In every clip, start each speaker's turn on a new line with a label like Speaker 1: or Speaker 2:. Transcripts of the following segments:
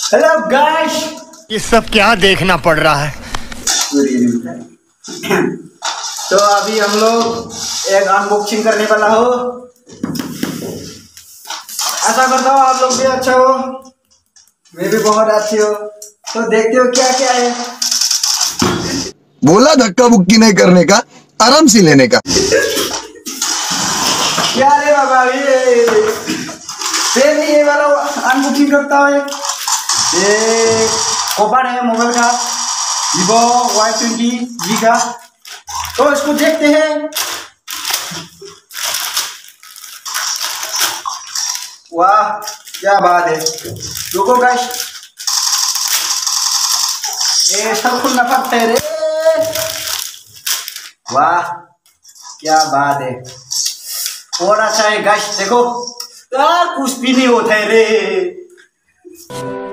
Speaker 1: Hello guys,
Speaker 2: ये सब क्या देखना पड़ रहा है।
Speaker 1: तो अभी हम लोग एक अनबॉक्सिंग करने वाला हो। ऐसा करता हूँ आप लोग भी अच्छा हो, मैं भी बहुत अच्छी हो। तो देखते हो क्या क्या है।
Speaker 3: बोला धक्का बुक्की नहीं करने का, आराम से लेने का।
Speaker 1: क्या रे बाबा, ये वाला अनबॉक्सिंग करता है। ये कवर है मोबाइल का, Vivo Y20G का। तो इसको देखते हैं। वाह क्या बात है। रुको गाइस, ये सब कुछ नफरत है रे। वाह क्या बात है, और अच्छा है गाइस। देखो यार, कुछ भी नहीं होता है रे।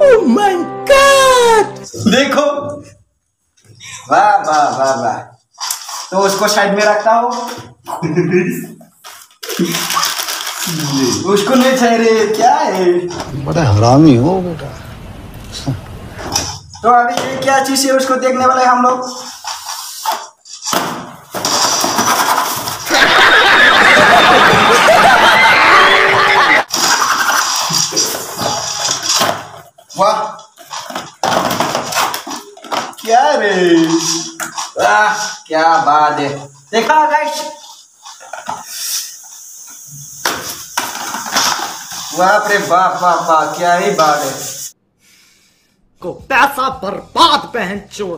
Speaker 1: ओह माय गॉड, देखो। वाह वाह वाह वाह। तो उसको साइड में रखता हूँ। उसको नहीं चाहिए रे, क्या है।
Speaker 3: बड़ा हरामी हो बेटा।
Speaker 1: तो अभी ये क्या चीज है, उसको देखने वाले हम लोग। वाह क्या रे, वाह क्या बात है। देखा गाइस, बाप रे बाप बाप बाप, क्या ही बात है।
Speaker 2: को पैसा बर्बाद पहन चोर।